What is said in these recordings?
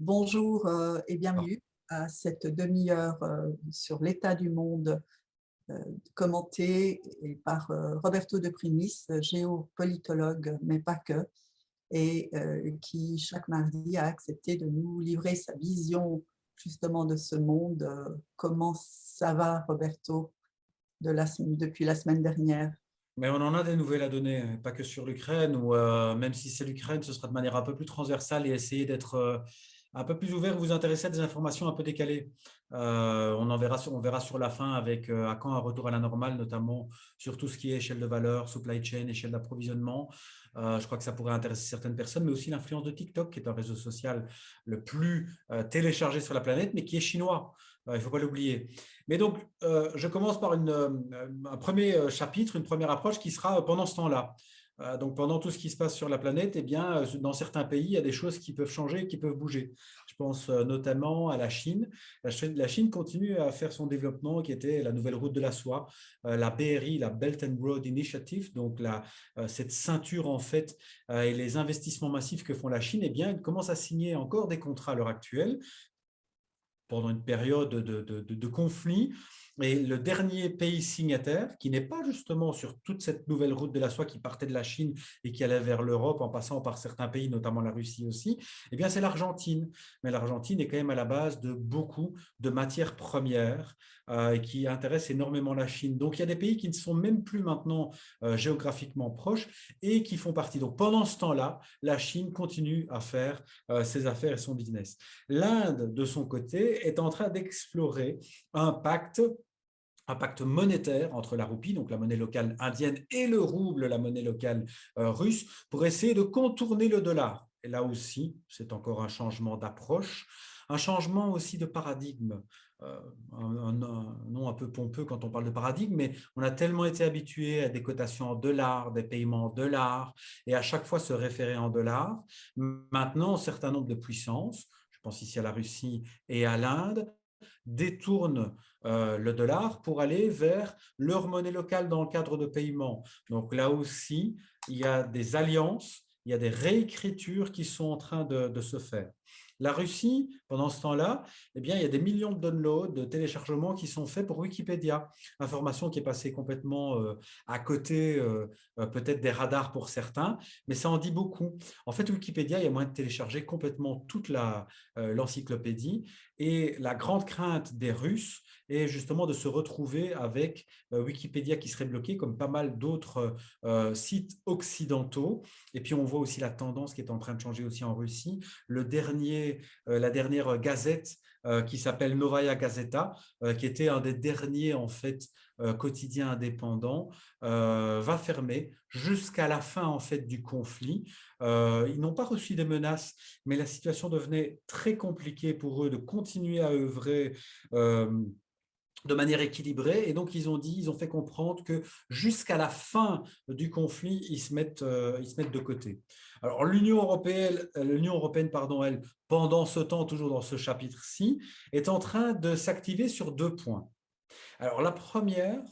Bonjour et Alors, bienvenue à cette demi-heure sur l'état du monde commentée par Roberto de Primis, géopolitologue, mais pas que, et qui chaque mardi a accepté de nous livrer sa vision justement de ce monde. Comment ça va, Roberto, depuis la semaine dernière? mais on en a des nouvelles à donner, pas que sur l'Ukraine, ou même si c'est l'Ukraine, ce sera de manière un peu plus transversale et essayer d'être un peu plus ouvert, vous intéresser à des informations un peu décalées. On verra sur la fin avec à quand un retour à la normale, notamment sur tout ce qui est échelle de valeur, supply chain, échelle d'approvisionnement. Je crois que ça pourrait intéresser certaines personnes, mais aussi l'influence de TikTok, qui est un réseau social le plus téléchargé sur la planète, mais qui est chinois. Il ne faut pas l'oublier. Mais donc, je commence par un premier chapitre, une première approche qui sera pendant ce temps-là. Donc, pendant tout ce qui se passe sur la planète, eh bien, dans certains pays, il y a des choses qui peuvent changer, qui peuvent bouger. Je pense notamment à la Chine. La Chine continue à faire son développement, qui était la nouvelle route de la soie, la BRI, la Belt and Road Initiative, donc cette ceinture en fait, et les investissements massifs que font la Chine, eh bien, ils commencent à signer encore des contrats à l'heure actuelle pendant une période de conflit. Et le dernier pays signataire, qui n'est pas justement sur toute cette nouvelle route de la soie qui partait de la Chine et qui allait vers l'Europe en passant par certains pays, notamment la Russie aussi, eh bien c'est l'Argentine. Mais l'Argentine est quand même à la base de beaucoup de matières premières et qui intéressent énormément la Chine. Donc il y a des pays qui ne sont même plus maintenant géographiquement proches et qui font partie. Donc pendant ce temps-là, la Chine continue à faire ses affaires et son business. L'Inde, de son côté, est en train d'explorer un pacte monétaire entre la roupie, donc la monnaie locale indienne, et le rouble, la monnaie locale russe, pour essayer de contourner le dollar. Et là aussi, c'est encore un changement d'approche, un changement aussi de paradigme. Un nom un peu pompeux quand on parle de paradigme, mais on a tellement été habitué à des cotations en dollars, des paiements en dollars, et à chaque fois se référer en dollars. Maintenant, un certain nombre de puissances, je pense ici à la Russie et à l'Inde, détournent le dollar pour aller vers leur monnaie locale dans le cadre de paiement. Donc là aussi, il y a des alliances, il y a des réécritures qui sont en train de se faire. La Russie, pendant ce temps-là, eh bien, il y a des millions de downloads, de téléchargements qui sont faits pour Wikipédia, information qui est passée complètement à côté, peut-être des radars pour certains, mais ça en dit beaucoup. En fait, Wikipédia, il y a moyen de télécharger complètement toute l'encyclopédie, et la grande crainte des Russes est justement de se retrouver avec Wikipédia qui serait bloqué, comme pas mal d'autres sites occidentaux. Et puis, on voit aussi la tendance qui est en train de changer aussi en Russie. La dernière gazette qui s'appelle Novaya Gazeta, qui était un des derniers en fait quotidiens indépendants, va fermer jusqu'à la fin en fait du conflit. Ils n'ont pas reçu des menaces, mais la situation devenait très compliquée pour eux de continuer à œuvrer de manière équilibrée. Et donc, ils ont fait comprendre que jusqu'à la fin du conflit, ils se mettent de côté. Alors, l'Union européenne, pardon, elle, pendant ce temps, toujours dans ce chapitre-ci, est en train de s'activer sur deux points. Alors, la première,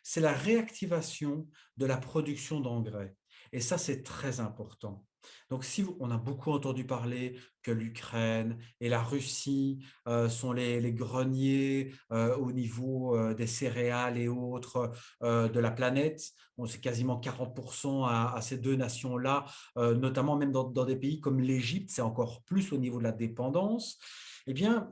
c'est la réactivation de la production d'engrais. Et ça, c'est très important. Donc, si on a beaucoup entendu parler que l'Ukraine et la Russie sont les greniers au niveau des céréales et autres de la planète, bon, c'est quasiment 40% à ces deux nations-là, notamment même dans des pays comme l'Égypte, c'est encore plus au niveau de la dépendance. Eh bien,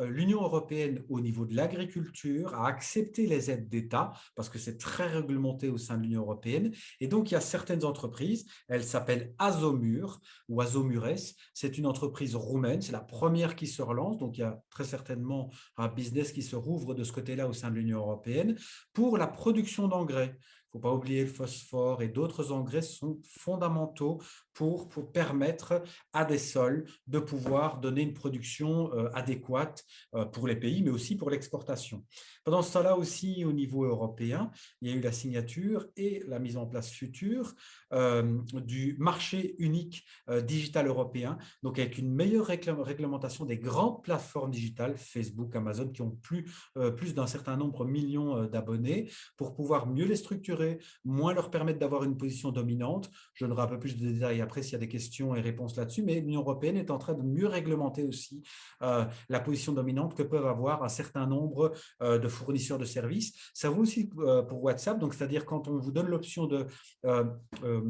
l'Union européenne, au niveau de l'agriculture, a accepté les aides d'État parce que c'est très réglementé au sein de l'Union européenne. Et donc, il y a certaines entreprises, elles s'appellent Azomur ou Azomures. C'est une entreprise roumaine, c'est la première qui se relance. Donc, il y a très certainement un business qui se rouvre de ce côté-là au sein de l'Union européenne pour la production d'engrais. Il ne faut pas oublier le phosphore et d'autres engrais sont fondamentaux pour permettre à des sols de pouvoir donner une production adéquate pour les pays, mais aussi pour l'exportation. Pendant ce temps-là aussi, au niveau européen, il y a eu la signature et la mise en place future du marché unique digital européen, donc avec une meilleure réglementation des grandes plateformes digitales, Facebook, Amazon, qui ont plus d'un certain nombre de millions d'abonnés, pour pouvoir mieux les structurer, rassurer, moins leur permettre d'avoir une position dominante. Je donnerai un peu plus de détails après s'il y a des questions et réponses là-dessus, mais l'Union européenne est en train de mieux réglementer aussi la position dominante que peuvent avoir un certain nombre de fournisseurs de services. Ça vaut aussi pour WhatsApp, donc c'est-à-dire quand on vous donne l'option de euh, euh,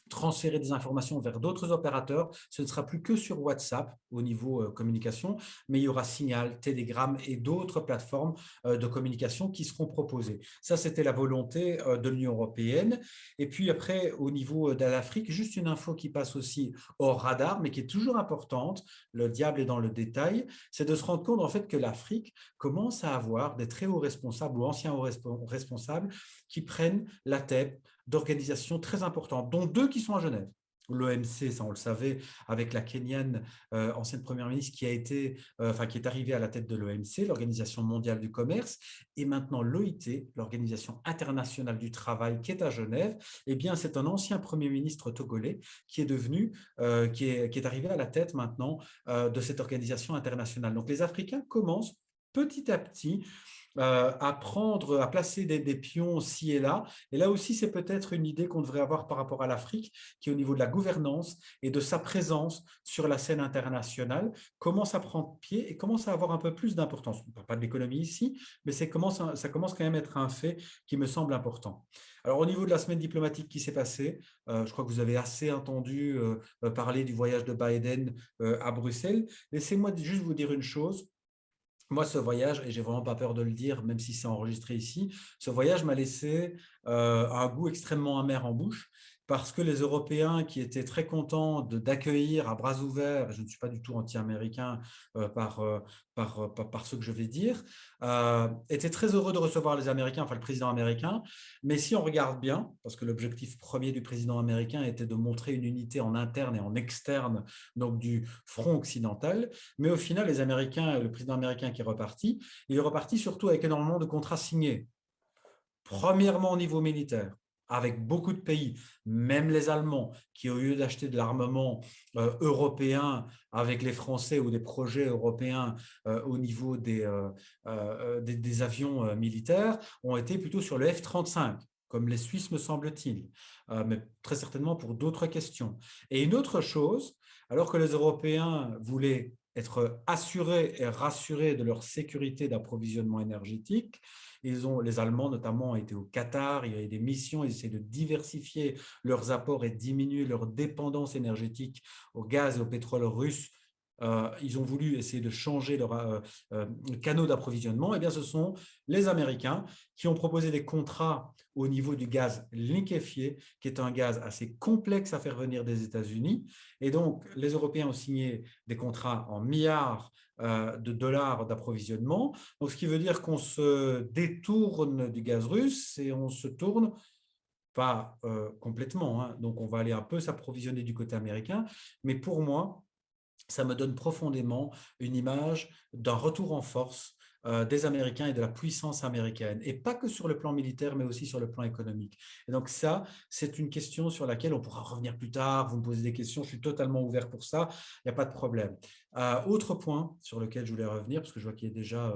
transférer des informations vers d'autres opérateurs. Ce ne sera plus que sur WhatsApp au niveau communication, mais il y aura Signal, Telegram et d'autres plateformes de communication qui seront proposées. Ça, c'était la volonté de l'Union européenne. Et puis après, au niveau de l'Afrique, juste une info qui passe aussi hors radar, mais qui est toujours importante, le diable est dans le détail, c'est de se rendre compte en fait que l'Afrique commence à avoir des très hauts responsables ou anciens hauts responsables qui prennent la tête d'organisations très importantes, dont 2 qui sont à Genève. L'OMC, ça on le savait, avec la Kenyane ancienne première ministre qui qui est arrivée à la tête de l'OMC, l'Organisation mondiale du commerce, et maintenant l'OIT, l'Organisation internationale du travail, qui est à Genève. Eh bien, c'est un ancien premier ministre togolais qui est devenu, qui est arrivé à la tête maintenant de cette organisation internationale. Donc, les Africains commencent petit à petit à placer des pions ci et là. Et là aussi, c'est peut-être une idée qu'on devrait avoir par rapport à l'Afrique, qui au niveau de la gouvernance et de sa présence sur la scène internationale, commence à prendre pied et commence à avoir un peu plus d'importance. On ne parle pas de l'économie ici, mais ça commence quand même à être un fait qui me semble important. Alors, au niveau de la semaine diplomatique qui s'est passée, je crois que vous avez assez entendu parler du voyage de Biden à Bruxelles. Laissez-moi juste vous dire une chose. Moi, ce voyage, et j'ai vraiment pas peur de le dire, même si c'est enregistré ici, ce voyage m'a laissé un goût extrêmement amer en bouche parce que les Européens qui étaient très contents d'accueillir à bras ouverts, je ne suis pas du tout anti-américain par ce que je vais dire, étaient très heureux de recevoir les Américains, enfin le président américain. Mais si on regarde bien, parce que l'objectif premier du président américain était de montrer une unité en interne et en externe, donc du front occidental, mais au final, les Américains, le président américain qui est reparti, il est reparti surtout avec énormément de contrats signés. Premièrement au niveau militaire, avec beaucoup de pays, même les Allemands, qui au lieu d'acheter de l'armement européen avec les Français ou des projets européens au niveau des avions militaires, ont été plutôt sur le F-35, comme les Suisses me semble-t-il, mais très certainement pour d'autres questions. Et une autre chose, alors que les Européens voulaient être assurés et rassurés de leur sécurité d'approvisionnement énergétique, les Allemands notamment étaient au Qatar, il y avait des missions, ils essaient de diversifier leurs apports et diminuer leur dépendance énergétique au gaz et au pétrole russe. Ils ont voulu essayer de changer leur canaux d'approvisionnement. Eh bien, ce sont les Américains qui ont proposé des contrats au niveau du gaz liquéfié, qui est un gaz assez complexe à faire venir des États-Unis. Et donc, les Européens ont signé des contrats en milliards de dollars d'approvisionnement. Donc, ce qui veut dire qu'on se détourne du gaz russe et on se tourne pas complètement, hein. Donc, on va aller un peu s'approvisionner du côté américain. Mais pour moi, ça me donne profondément une image d'un retour en force des Américains et de la puissance américaine, et pas que sur le plan militaire, mais aussi sur le plan économique. Et donc ça, c'est une question sur laquelle on pourra revenir plus tard, vous me posez des questions, je suis totalement ouvert pour ça, il n'y a pas de problème. Autre point sur lequel je voulais revenir, parce que je vois qu'il est déjà,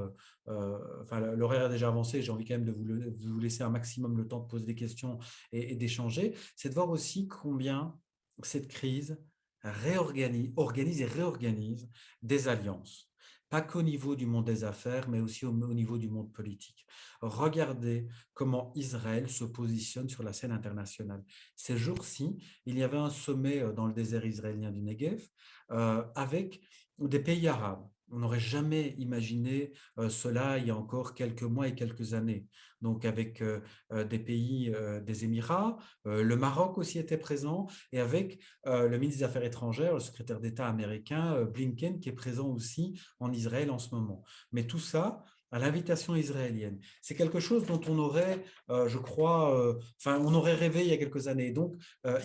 l'horaire est déjà avancé, j'ai envie quand même de vous laisser un maximum le temps de poser des questions et d'échanger, c'est de voir aussi combien cette crise organise et réorganise des alliances. Pas qu'au niveau du monde des affaires, mais aussi au niveau du monde politique. Regardez comment Israël se positionne sur la scène internationale. Ces jours-ci, il y avait un sommet dans le désert israélien du Negev avec des pays arabes. On n'aurait jamais imaginé cela il y a encore quelques mois et quelques années. Donc avec des pays des Émirats, le Maroc aussi était présent, et avec le ministre des Affaires étrangères, le secrétaire d'État américain Blinken, qui est présent aussi en Israël en ce moment. Mais tout ça à l'invitation israélienne. C'est quelque chose dont on aurait, je crois, on aurait rêvé il y a quelques années. Donc,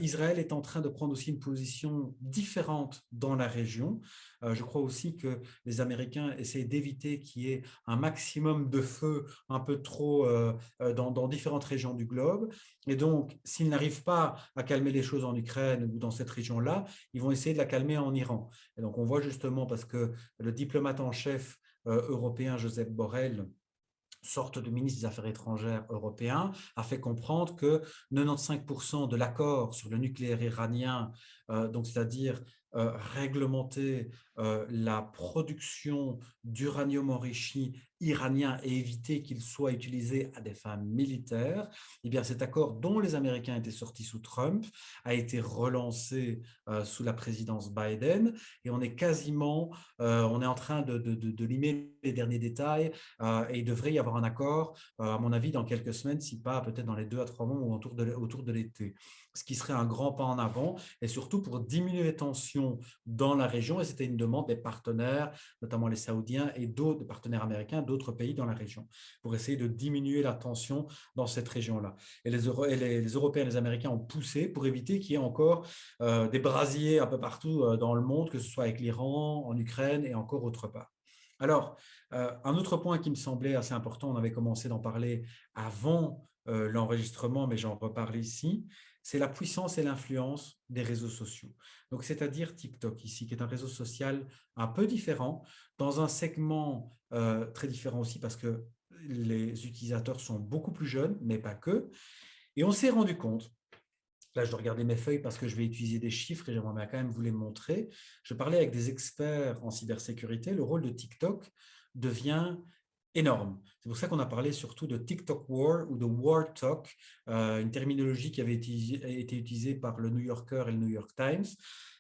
Israël est en train de prendre aussi une position différente dans la région. Je crois aussi que les Américains essaient d'éviter qu'il y ait un maximum de feu un peu trop dans différentes régions du globe. Et donc, s'ils n'arrivent pas à calmer les choses en Ukraine ou dans cette région-là, ils vont essayer de la calmer en Iran. Et donc, on voit justement, parce que le diplomate en chef européen Joseph Borrell sorte de ministre des Affaires étrangères européen, a fait comprendre que 95% de l'accord sur le nucléaire iranien, donc c'est-à-dire réglementer la production d'uranium enrichi iranien et éviter qu'il soit utilisé à des fins militaires, eh bien cet accord dont les Américains étaient sortis sous Trump a été relancé sous la présidence Biden et on est quasiment, on est en train de limer les derniers détails et il devrait y avoir un accord, à mon avis, dans quelques semaines, si pas peut-être dans les 2 à 3 mois ou autour de l'été. Ce qui serait un grand pas en avant et surtout pour diminuer les tensions dans la région. Et c'était une demande des partenaires, notamment les Saoudiens et d'autres partenaires américains, d'autres pays dans la région, pour essayer de diminuer la tension dans cette région-là. Et les Européens et les Américains ont poussé pour éviter qu'il y ait encore des brasiers un peu partout dans le monde, que ce soit avec l'Iran, en Ukraine et encore autre part. Alors, un autre point qui me semblait assez important, on avait commencé d'en parler avant l'enregistrement, mais j'en reparle ici, c'est la puissance et l'influence des réseaux sociaux. Donc, c'est-à-dire TikTok ici, qui est un réseau social un peu différent, dans un segment très différent aussi, parce que les utilisateurs sont beaucoup plus jeunes, mais pas que. Et on s'est rendu compte, là je dois regarder mes feuilles parce que je vais utiliser des chiffres et j'aimerais bien quand même vous les montrer. Je parlais avec des experts en cybersécurité, le rôle de TikTok devient énorme. C'est pour ça qu'on a parlé surtout de TikTok War ou de War Talk, une terminologie qui avait été utilisée par le New Yorker et le New York Times.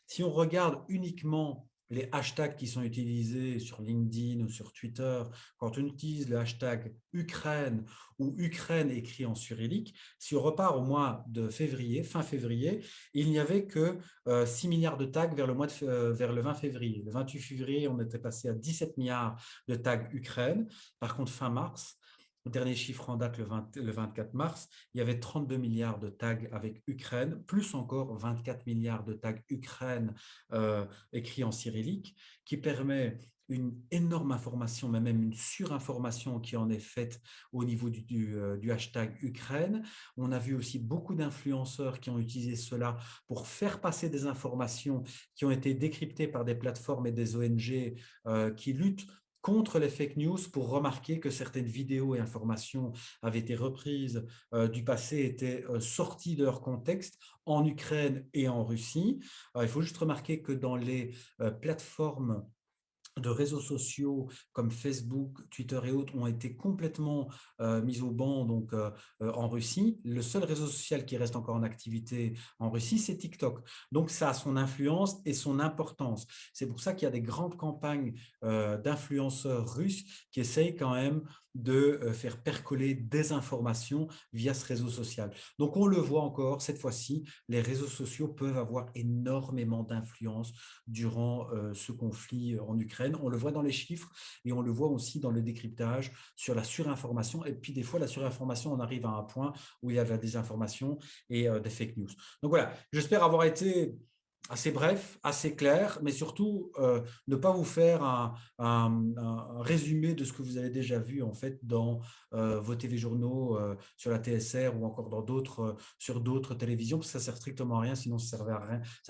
Si on regarde uniquement les hashtags qui sont utilisés sur LinkedIn ou sur Twitter, quand on utilise le hashtag Ukraine ou Ukraine écrit en cyrillique, si on repart au mois de février, fin février, il n'y avait que 6 milliards de tags vers vers le 20 février. Le 28 février, on était passé à 17 milliards de tags Ukraine. Par contre, fin mars, le dernier chiffre en date, le 24 mars, il y avait 32 milliards de tags avec Ukraine, plus encore 24 milliards de tags Ukraine écrits en cyrillique, qui permet une énorme information, mais même une surinformation qui en est faite au niveau du hashtag Ukraine. On a vu aussi beaucoup d'influenceurs qui ont utilisé cela pour faire passer des informations qui ont été décryptées par des plateformes et des ONG qui luttent contre les fake news pour remarquer que certaines vidéos et informations avaient été reprises du passé, étaient sorties de leur contexte en Ukraine et en Russie. Il faut juste remarquer que dans les plateformes de réseaux sociaux comme Facebook, Twitter et autres ont été complètement mis au banc donc, en Russie. Le seul réseau social qui reste encore en activité en Russie, c'est TikTok. Donc, ça a son influence et son importance. C'est pour ça qu'il y a des grandes campagnes d'influenceurs russes qui essayent quand même de faire percoler des informations via ce réseau social. Donc, on le voit encore, cette fois-ci, les réseaux sociaux peuvent avoir énormément d'influence durant ce conflit en Ukraine. On le voit dans les chiffres et on le voit aussi dans le décryptage sur la surinformation. Et puis, des fois, la surinformation, on arrive à un point où il y a de la désinformation et des fake news. Donc voilà, j'espère avoir été assez bref, assez clair, mais surtout ne pas vous faire un résumé de ce que vous avez déjà vu en fait dans vos TV journaux sur la TSR ou encore dans sur d'autres télévisions, parce que ça sert strictement à rien, sinon ça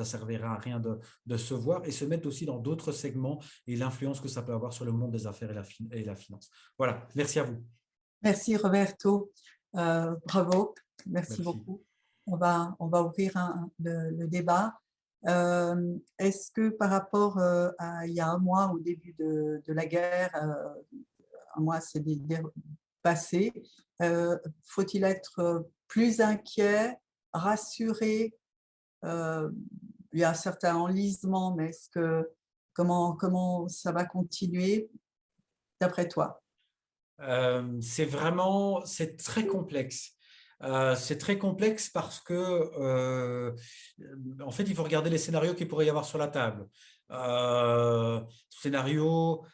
servira à rien de se voir et se mettre aussi dans d'autres segments et l'influence que ça peut avoir sur le monde des affaires et la finance. Voilà, merci à vous. Merci Roberto, bravo, merci Merci. beaucoup. On va ouvrir le débat. Est-ce que par rapport à il y a un mois au début de la guerre, un mois c'est passé, faut-il être plus inquiet, rassuré? Il y a un certain enlisement, mais comment ça va continuer d'après toi? C'est très complexe. C'est très complexe parce que, en fait, il faut regarder les scénarios qu'il pourrait y avoir sur la table. Scénario,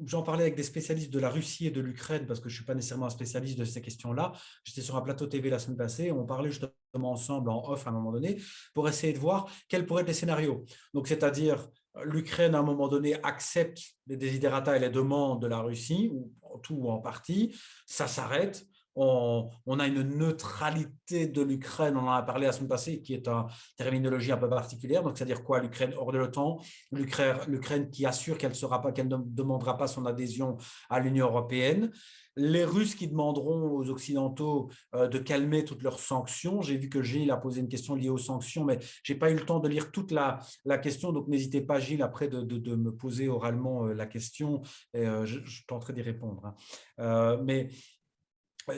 j'en parlais avec des spécialistes de la Russie et de l'Ukraine parce que je ne suis pas nécessairement un spécialiste de ces questions-là. J'étais sur un plateau TV la semaine passée et on parlait justement ensemble en off à un moment donné pour essayer de voir quels pourraient être les scénarios. Donc, c'est-à-dire, l'Ukraine, à un moment donné, accepte les desiderata et les demandes de la Russie, ou en tout ou en partie, ça s'arrête. on a une neutralité de l'Ukraine, on en a parlé la semaine passée, qui est une terminologie un peu particulière. Donc, c'est-à-dire quoi? L'Ukraine hors de l'OTAN, l'Ukraine qui assure qu'elle ne demandera pas son adhésion à l'Union européenne. Les Russes qui demanderont aux Occidentaux de calmer toutes leurs sanctions. J'ai vu que Gilles a posé une question liée aux sanctions, mais je n'ai pas eu le temps de lire toute la question, donc n'hésitez pas, Gilles, après de me poser oralement la question, et je tenterai d'y répondre, hein. Mais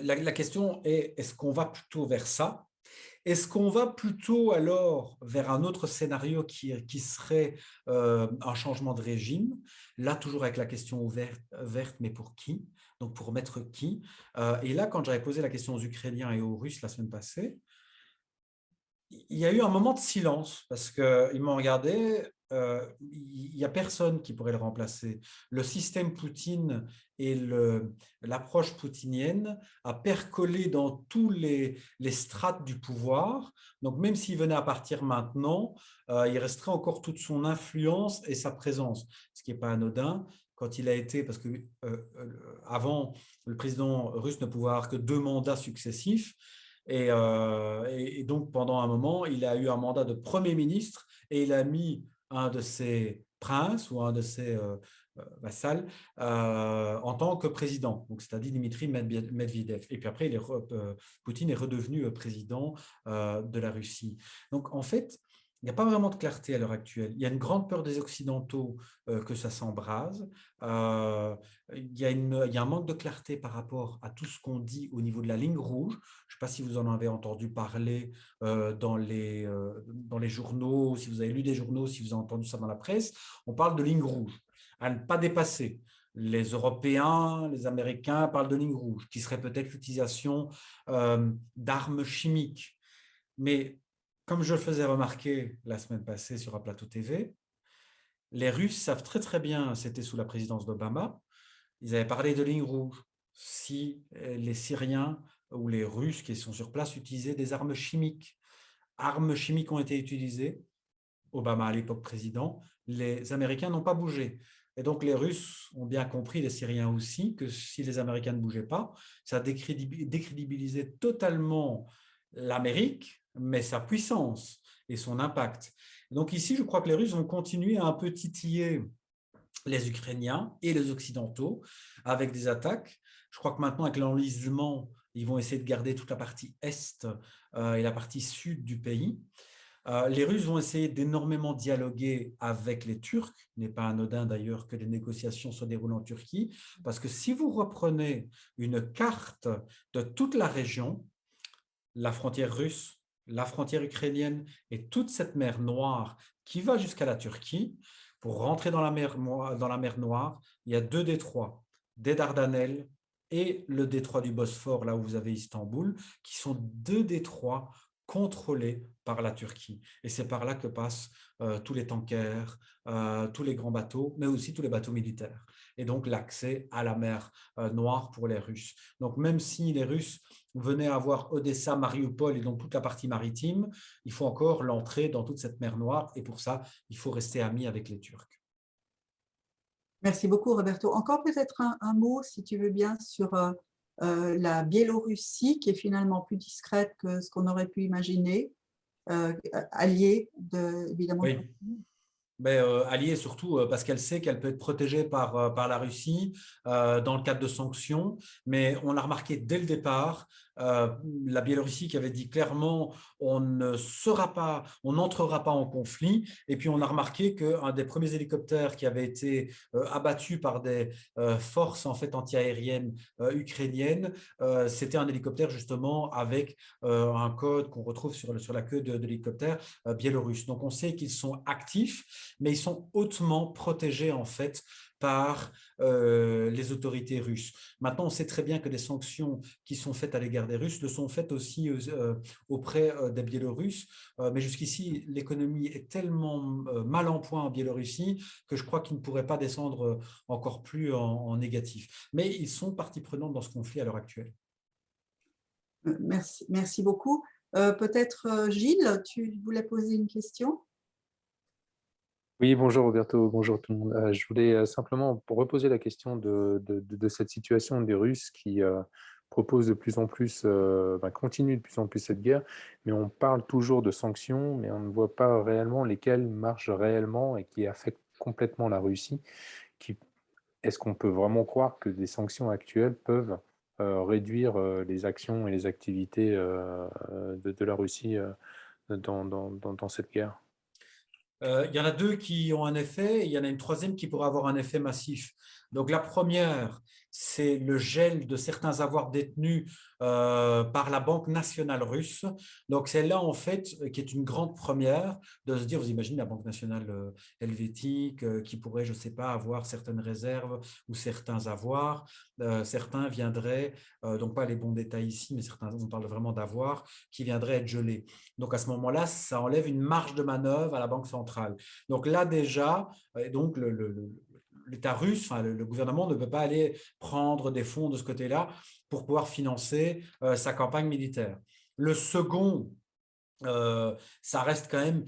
la question est, est-ce qu'on va plutôt vers ça? Est-ce qu'on va plutôt alors vers un autre scénario qui serait un changement de régime? Là, toujours avec la question verte, mais pour qui? Donc, pour mettre qui? Et là, quand j'avais posé la question aux Ukrainiens et aux Russes la semaine passée, il y a eu un moment de silence parce qu'ils m'ont regardé. Il n'y a personne qui pourrait le remplacer. Le système Poutine et l'approche poutinienne a percolé dans tous les strates du pouvoir. Donc, même s'il venait à partir maintenant, il resterait encore toute son influence et sa présence, ce qui n'est pas anodin. Quand il a été, parce que avant, le président russe ne pouvait avoir que 2 mandats successifs. Et donc, pendant un moment, il a eu un mandat de Premier ministre et il a mis un de ses princes ou un de ses vassals en tant que président, donc c'est-à-dire Dimitri Medvedev. Et puis après, Poutine est redevenu président de la Russie. Donc, en fait, il n'y a pas vraiment de clarté à l'heure actuelle. Il y a une grande peur des Occidentaux que ça s'embrase. Il y a un manque de clarté par rapport à tout ce qu'on dit au niveau de la ligne rouge. Je ne sais pas si vous en avez entendu parler dans les journaux, si vous avez lu des journaux, si vous avez entendu ça dans la presse. On parle de ligne rouge à ne pas dépasser. Les Européens, les Américains parlent de ligne rouge, qui serait peut-être l'utilisation d'armes chimiques. Mais comme je le faisais remarquer la semaine passée sur un plateau TV, les Russes savent très très bien, c'était sous la présidence d'Obama, ils avaient parlé de ligne rouge. Si les Syriens ou les Russes qui sont sur place utilisaient des armes chimiques ont été utilisées, Obama à l'époque président, les Américains n'ont pas bougé. Et donc les Russes ont bien compris, les Syriens aussi, que si les Américains ne bougeaient pas, ça décrédibilisait totalement l'Amérique, mais sa puissance et son impact. Donc ici, je crois que les Russes vont continuer à un peu titiller les Ukrainiens et les Occidentaux avec des attaques. Je crois que maintenant, avec l'enlisement, ils vont essayer de garder toute la partie est et la partie sud du pays. Les Russes vont essayer d'énormément dialoguer avec les Turcs. Il n'est pas anodin d'ailleurs que les négociations se déroulent en Turquie, parce que si vous reprenez une carte de toute la région, la frontière russe, la frontière ukrainienne et toute cette mer Noire qui va jusqu'à la Turquie, pour rentrer dans la mer Noire, il y a 2 détroits, des Dardanelles et le détroit du Bosphore, là où vous avez Istanbul, qui sont 2 détroits contrôlés par la Turquie. Et c'est par là que passent tous les tankers, tous les grands bateaux, mais aussi tous les bateaux militaires. Et donc l'accès à la mer Noire pour les Russes. Donc même si les Russes venaient à avoir Odessa, Mariupol et donc toute la partie maritime, il faut encore l'entrée dans toute cette mer Noire. Et pour ça, il faut rester amis avec les Turcs. Merci beaucoup, Roberto. Encore peut-être un mot, si tu veux bien, sur la Biélorussie, qui est finalement plus discrète que ce qu'on aurait pu imaginer, alliée évidemment de Oui. Alliée surtout parce qu'elle sait qu'elle peut être protégée par la Russie dans le cadre de sanctions, mais on l'a remarqué dès le départ, la Biélorussie qui avait dit clairement on n'entrera pas en conflit, et puis on a remarqué qu'un des premiers hélicoptères qui avait été abattu par des forces en fait antiaériennes ukrainiennes, c'était un hélicoptère justement avec un code qu'on retrouve sur la queue de l'hélicoptère biélorusse. Donc on sait qu'ils sont actifs, mais ils sont hautement protégés en fait par les autorités russes. Maintenant, on sait très bien que les sanctions qui sont faites à l'égard des Russes le sont faites aussi auprès des Biélorusses, mais jusqu'ici, l'économie est tellement mal en point en Biélorussie que je crois qu'ils ne pourraient pas descendre encore plus en négatif. Mais ils sont partie prenante dans ce conflit à l'heure actuelle. Merci beaucoup. Peut-être Gilles, tu voulais poser une question? Oui, bonjour Roberto, bonjour tout le monde. Je voulais simplement pour reposer la question de cette situation des Russes qui propose de plus en plus, continue de plus en plus cette guerre, mais on parle toujours de sanctions, mais on ne voit pas réellement lesquelles marchent réellement et qui affectent complètement la Russie. Qui Est-ce qu'on peut vraiment croire que des sanctions actuelles peuvent, réduire, les actions et les activités, de la Russie, dans cette guerre? Il y en a deux qui ont un effet, et il y en a une troisième qui pourrait avoir un effet massif. Donc la première, c'est le gel de certains avoirs détenus par la Banque nationale russe. Donc c'est là en fait qui est une grande première de se dire, vous imaginez la Banque nationale helvétique qui pourrait, je ne sais pas, avoir certaines réserves ou certains avoirs. Certains viendraient, donc pas les bons détails ici, mais certains, on parle vraiment d'avoirs qui viendraient être gelés. Donc à ce moment-là, ça enlève une marge de manœuvre à la Banque centrale. Donc là déjà, donc l'État russe, enfin, le gouvernement ne peut pas aller prendre des fonds de ce côté-là pour pouvoir financer sa campagne militaire. Le second, ça reste quand même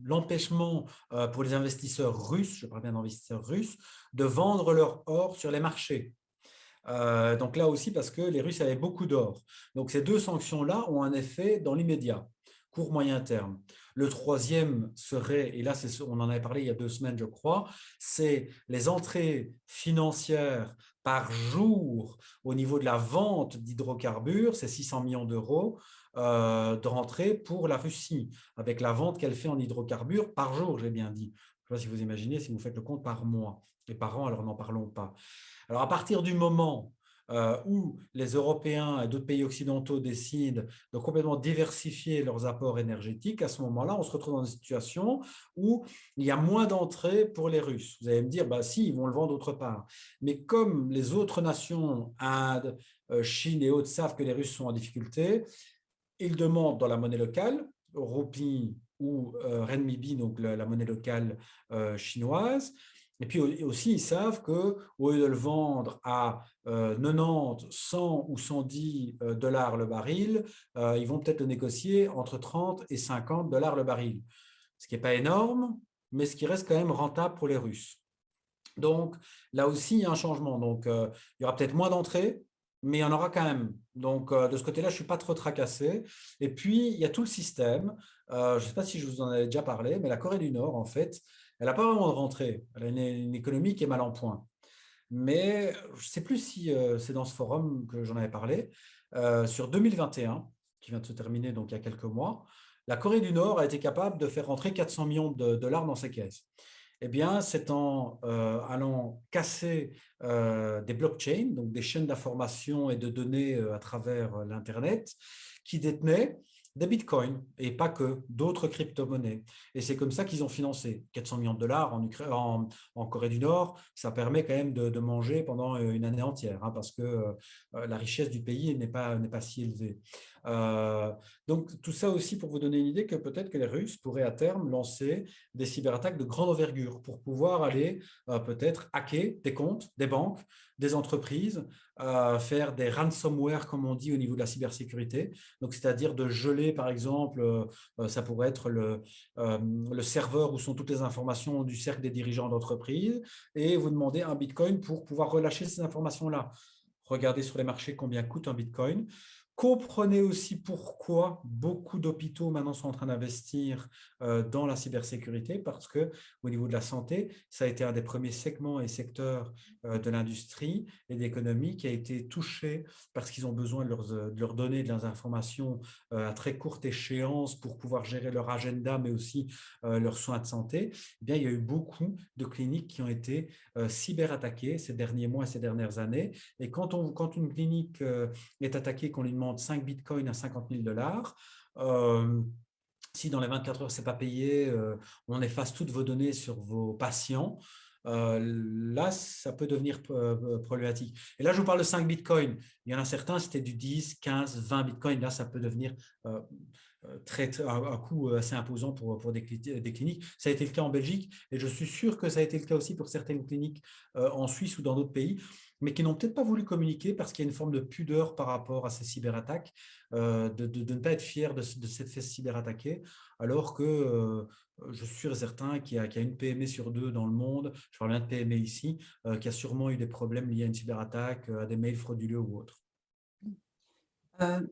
l'empêchement pour les investisseurs russes, je parle bien d'investisseurs russes, de vendre leur or sur les marchés. Donc là aussi, parce que les Russes avaient beaucoup d'or. Donc ces deux sanctions-là ont un effet dans l'immédiat, court-moyen terme. Le troisième serait, et là on en avait parlé il y a 2 semaines, je crois, c'est les entrées financières par jour au niveau de la vente d'hydrocarbures, c'est 600 millions d'euros de rentrée pour la Russie, avec la vente qu'elle fait en hydrocarbures par jour, j'ai bien dit. Je ne sais pas si vous imaginez, si vous faites le compte par mois et par an, alors n'en parlons pas. Alors, à partir du moment où les Européens et d'autres pays occidentaux décident de complètement diversifier leurs apports énergétiques, à ce moment-là, on se retrouve dans une situation où il y a moins d'entrées pour les Russes. Vous allez me dire, bah, si, ils vont le vendre autre part. Mais comme les autres nations, Inde, Chine et autres, savent que les Russes sont en difficulté, ils demandent dans la monnaie locale, roupie ou renminbi, donc la monnaie locale chinoise. Et puis aussi, ils savent qu'au lieu de le vendre à 90, 100 ou 110 dollars le baril, ils vont peut-être le négocier entre 30 et 50 dollars le baril. Ce qui n'est pas énorme, mais ce qui reste quand même rentable pour les Russes. Donc, là aussi, il y a un changement. Donc, il y aura peut-être moins d'entrées, mais il y en aura quand même. Donc, de ce côté-là, je ne suis pas trop tracassé. Et puis, il y a tout le système. Je ne sais pas si je vous en avais déjà parlé, mais la Corée du Nord, en fait, elle n'a pas vraiment de rentrée. Elle a une économie qui est mal en point. Mais je ne sais plus si c'est dans ce forum que j'en avais parlé. Sur 2021, qui vient de se terminer donc il y a quelques mois, la Corée du Nord a été capable de faire rentrer 400 millions de dollars dans ses caisses. Eh bien, c'est en allant casser des blockchains, donc des chaînes d'information et de données à travers l'Internet, qui détenaient des bitcoins et pas que, d'autres crypto-monnaies. Et c'est comme ça qu'ils ont financé 400 millions de dollars en Corée du Nord. Ça permet quand même de manger pendant une année entière, hein, parce que la richesse du pays n'est pas si élevée. Donc, tout ça aussi pour vous donner une idée que peut-être que les Russes pourraient à terme lancer des cyberattaques de grande envergure pour pouvoir aller peut-être hacker des comptes, des banques, des entreprises, faire des ransomware, comme on dit au niveau de la cybersécurité. Donc, c'est-à-dire de geler, par exemple, ça pourrait être le serveur où sont toutes les informations du cercle des dirigeants d'entreprise, et vous demander un Bitcoin pour pouvoir relâcher ces informations-là. Regardez sur les marchés combien coûte un Bitcoin. Comprenez aussi pourquoi beaucoup d'hôpitaux maintenant sont en train d'investir dans la cybersécurité, parce qu'au niveau de la santé, ça a été un des premiers segments et secteurs de l'industrie et de l'économie qui a été touché parce qu'ils ont besoin de leur donner de leurs informations à très courte échéance pour pouvoir gérer leur agenda, mais aussi leurs soins de santé. Eh bien, il y a eu beaucoup de cliniques qui ont été cyberattaquées ces derniers mois et ces dernières années. Et quand une clinique est attaquée, qu'on lui demande 5 bitcoins à 50 000 dollars, si dans les 24 heures, ce n'est pas payé, on efface toutes vos données sur vos patients, là, ça peut devenir problématique. Et là, je vous parle de 5 bitcoins. Il y en a certains, c'était du 10, 15, 20 bitcoins. Là, ça peut devenir à coût assez imposant pour des cliniques. Ça a été le cas en Belgique et je suis sûr que ça a été le cas aussi pour certaines cliniques en Suisse ou dans d'autres pays, mais qui n'ont peut-être pas voulu communiquer parce qu'il y a une forme de pudeur par rapport à ces cyberattaques, de ne pas être fier de s'être fait cyberattaquer, alors que je suis sûr et certain qu'il y a une PME sur deux dans le monde, je parle bien de PME ici, qui a sûrement eu des problèmes liés à une cyberattaque, à des mails frauduleux ou autres.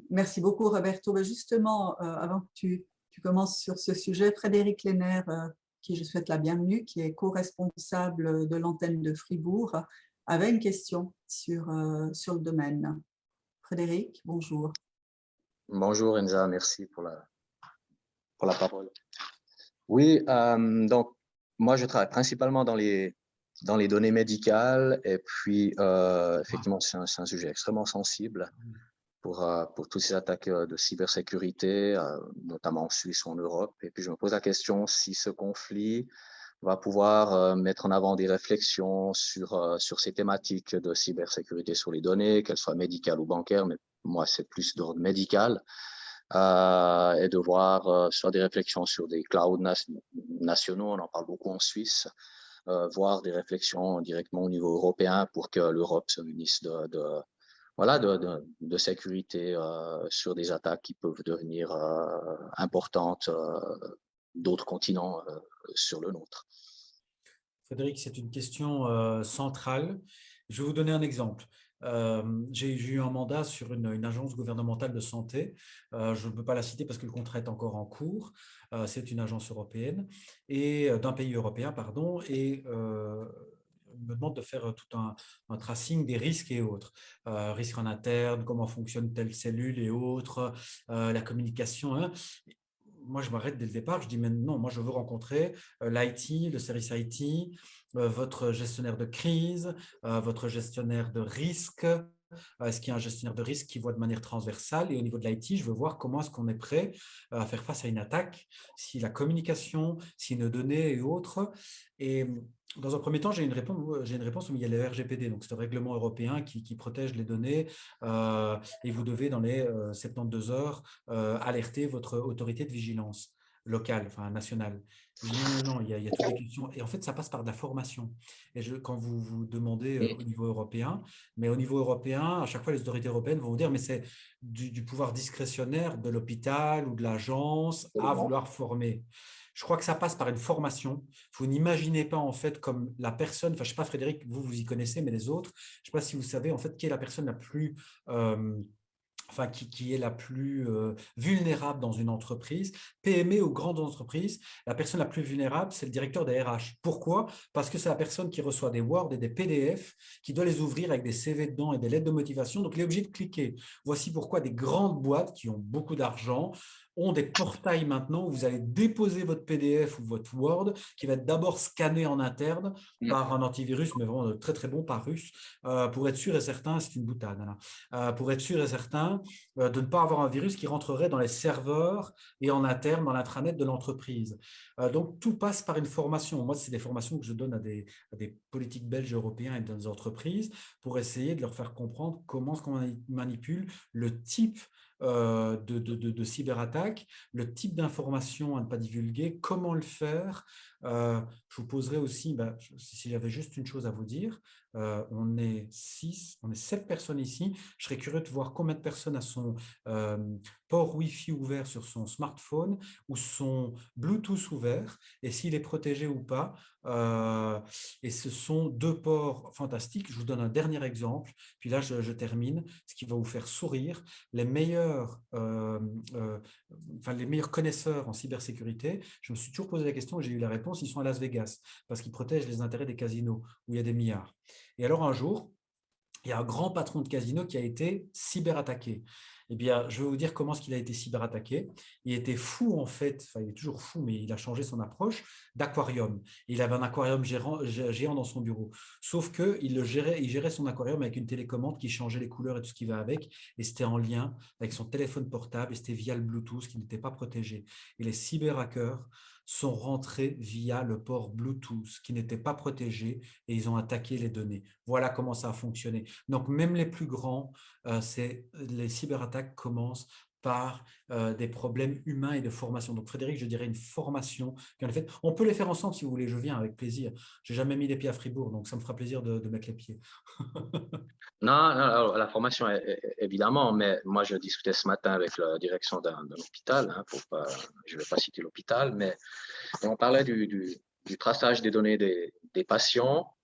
Merci beaucoup, Roberto. Mais justement, avant que tu commences sur ce sujet, Frédéric Lenner, qui je souhaite la bienvenue, qui est co-responsable de l'antenne de Fribourg, avait une question sur le domaine. Frédéric, bonjour. Bonjour Enza, merci pour la parole. Oui, donc moi je travaille principalement dans les données médicales et puis effectivement c'est un sujet extrêmement sensible pour toutes ces attaques de cybersécurité, notamment en Suisse ou en Europe. Et puis je me pose la question si ce conflit va pouvoir mettre en avant des réflexions sur ces thématiques de cybersécurité sur les données, qu'elles soient médicales ou bancaires, mais moi c'est plus d'ordre médical. Et de voir soit des réflexions sur des clouds nationaux, on en parle beaucoup en Suisse, voir des réflexions directement au niveau européen pour que l'Europe se munisse de sécurité sur des attaques qui peuvent devenir importantes d'autres continents sur le nôtre. Frédéric, c'est une question centrale. Je vais vous donner un exemple. J'ai eu un mandat sur une agence gouvernementale de santé. Je ne peux pas la citer parce que le contrat est encore en cours. C'est une agence européenne et d'un pays européen, pardon. Et on me demande de faire tout un tracing des risques et autres. Risques en interne, comment fonctionne telle cellule et autres, la communication. Hein. Moi, je m'arrête dès le départ. Je dis, mais non, moi, je veux rencontrer l'IT, le service IT, votre gestionnaire de crise, votre gestionnaire de risque. Est-ce qu'il y a un gestionnaire de risque qui voit de manière transversale? Et au niveau de l'IT, je veux voir comment est-ce qu'on est prêt à faire face à une attaque, si la communication, si nos données et autres. Et dans un premier temps, j'ai une réponse où il y a le RGPD, donc c'est un règlement européen qui protège les données et vous devez, dans les 72 heures, alerter votre autorité de vigilance locale, enfin nationale. Je dis non, il y a toutes des questions. Et en fait, ça passe par de la formation. Et quand vous vous demandez au niveau européen, mais au niveau européen, à chaque fois, les autorités européennes vont vous dire, mais c'est du pouvoir discrétionnaire de l'hôpital ou de l'agence à vouloir former. Je crois que ça passe par une formation. Vous n'imaginez pas en fait comme la personne, enfin je ne sais pas Frédéric, vous y connaissez, mais les autres, je ne sais pas si vous savez en fait qui est la personne la plus qui est la plus vulnérable dans une entreprise, PME ou grande entreprise, la personne la plus vulnérable, c'est le directeur des RH. Pourquoi? Parce que c'est la personne qui reçoit des Word et des PDF, qui doit les ouvrir avec des CV dedans et des lettres de motivation, donc il est obligé de cliquer. Voici pourquoi des grandes boîtes qui ont beaucoup d'argent ont des portails maintenant où vous allez déposer votre PDF ou votre Word qui va être d'abord scanné en interne par un antivirus, mais vraiment très très bon, par russe, pour être sûr et certain, c'est une boutade, pour être sûr et certain de ne pas avoir un virus qui rentrerait dans les serveurs et en interne dans l'intranet de l'entreprise. Donc, tout passe par une formation. Moi, c'est des formations que je donne à des politiques belges, européens et dans des entreprises pour essayer de leur faire comprendre comment est-ce qu'on manipule le type de cyberattaque, le type d'information à ne pas divulguer, comment le faire. Je vous poserai aussi, si j'avais juste une chose à vous dire, on est 7 personnes ici. Je serais curieux de voir combien de personnes a son port Wi-Fi ouvert sur son smartphone ou son Bluetooth ouvert et s'il est protégé ou pas. Et ce sont 2 ports fantastiques. Je vous donne un dernier exemple, puis là je termine, ce qui va vous faire sourire. Les meilleurs connaisseurs en cybersécurité, je me suis toujours posé la question et j'ai eu la réponse, ils sont à Las Vegas parce qu'ils protègent les intérêts des casinos où il y a des milliards. Et alors un jour, il y a un grand patron de casino qui a été cyberattaqué. Eh bien, je vais vous dire comment est-ce qu'il a été cyberattaqué. Il était fou en fait, enfin il est toujours fou, mais il a changé son approche d'aquarium. Il avait un aquarium géant dans son bureau. Sauf qu'il gérait son aquarium avec une télécommande qui changeait les couleurs et tout ce qui va avec. Et c'était en lien avec son téléphone portable et c'était via le Bluetooth qui n'était pas protégé. Et les cyberhackers sont rentrés via le port Bluetooth qui n'était pas protégé et ils ont attaqué les données. Voilà comment ça a fonctionné. Donc, même les plus grands, les cyberattaques commencent par des problèmes humains et de formation. Donc, Frédéric, je dirais une formation qui en est faite. On peut les faire ensemble si vous voulez, je viens avec plaisir. Je n'ai jamais mis les pieds à Fribourg, donc ça me fera plaisir de mettre les pieds. Non, non, alors, la formation, évidemment, mais moi, je discutais ce matin avec la direction d'un hôpital, hein, je ne vais pas citer l'hôpital, mais on parlait du traçage des données des patients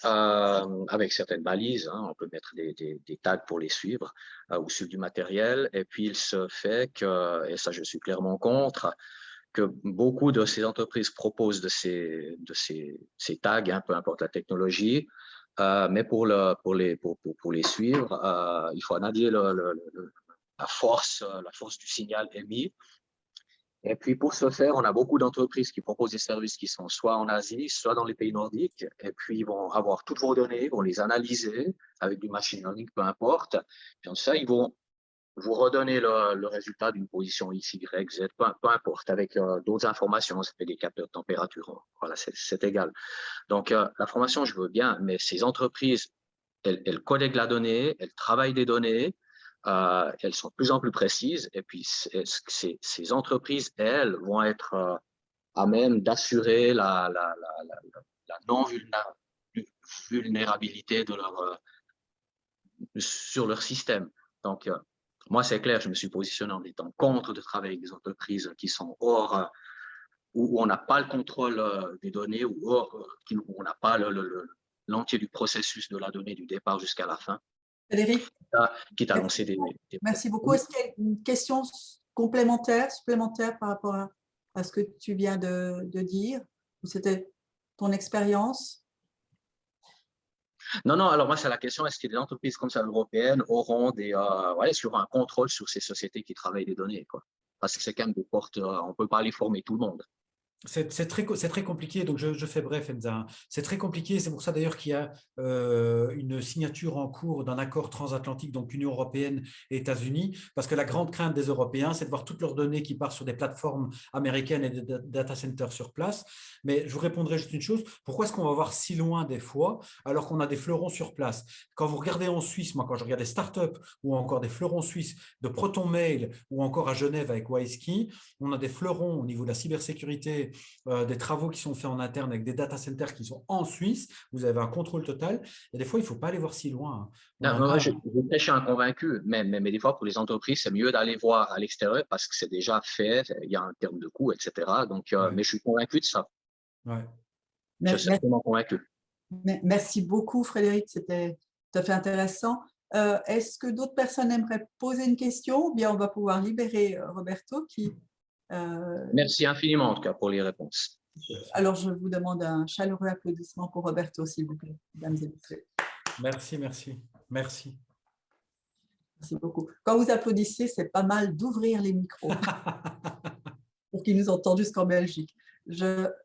avec certaines balises. Hein, on peut mettre des tags pour les suivre ou suivre du matériel. Et puis, il se fait que, et ça, je suis clairement contre, que beaucoup de ces entreprises proposent de ces tags, hein, peu importe la technologie, mais pour les suivre, il faut analyser la force du signal émis. Et puis, pour ce faire, on a beaucoup d'entreprises qui proposent des services qui sont soit en Asie, soit dans les pays nordiques. Et puis, ils vont avoir toutes vos données, ils vont les analyser avec du machine learning, peu importe. Puis, ça, ils vont vous redonner le résultat d'une position X, Y, Z, peu importe, avec d'autres informations. Ça fait des capteurs de température. Voilà, c'est égal. Donc, la formation, je veux bien, mais ces entreprises, elles collectent la donnée, elles travaillent des données, elles sont de plus en plus précises. Et puis, ces entreprises, elles, vont être à même d'assurer la non-vulnérabilité sur leur système. Donc, moi, c'est clair, je me suis positionné en étant contre de travailler avec des entreprises qui sont hors, où on n'a pas le contrôle des données, où on n'a pas l'entier du processus de la donnée du départ jusqu'à la fin. Frédéric, Quitte à lancer des merci beaucoup. Est-ce qu'il y a une question complémentaire, supplémentaire par rapport à ce que tu viens de dire? Ou c'était ton expérience? Non, alors moi, c'est la question, est-ce que des entreprises comme ça européennes auront un contrôle sur ces sociétés qui travaillent des données, quoi. Parce que c'est quand même des portes, on ne peut pas aller former tout le monde. C'est très compliqué, donc je fais bref, Enza. C'est très compliqué, c'est pour ça d'ailleurs qu'il y a une signature en cours d'un accord transatlantique, donc Union européenne et États-Unis, parce que la grande crainte des Européens, c'est de voir toutes leurs données qui partent sur des plateformes américaines et des data centers sur place. Mais je vous répondrai juste une chose, pourquoi est-ce qu'on va voir si loin des fois, alors qu'on a des fleurons sur place? Quand vous regardez en Suisse, moi quand je regarde des startups ou encore des fleurons suisses de Proton Mail ou encore à Genève avec WiseKey, on a des fleurons au niveau de la cybersécurité, des travaux qui sont faits en interne avec des data centers qui sont en Suisse, vous avez un contrôle total. Et des fois, il ne faut pas aller voir si loin. Moi, je suis un convaincu, mais des fois, pour les entreprises, c'est mieux d'aller voir à l'extérieur parce que c'est déjà fait, il y a un terme de coût, etc. Donc, mais je suis convaincu de ça. Ouais. Je suis certainement convaincu. Merci beaucoup, Frédéric. C'était tout à fait intéressant. Est-ce que d'autres personnes aimeraient poser une question? Ou bien on va pouvoir libérer Roberto qui… Merci infiniment, en tout cas, pour les réponses. Alors, je vous demande un chaleureux applaudissement pour Roberto, s'il vous plaît, mesdames et messieurs. Merci. Merci beaucoup. Quand vous applaudissez, c'est pas mal d'ouvrir les micros pour qu'ils nous entendent jusqu'en Belgique. Je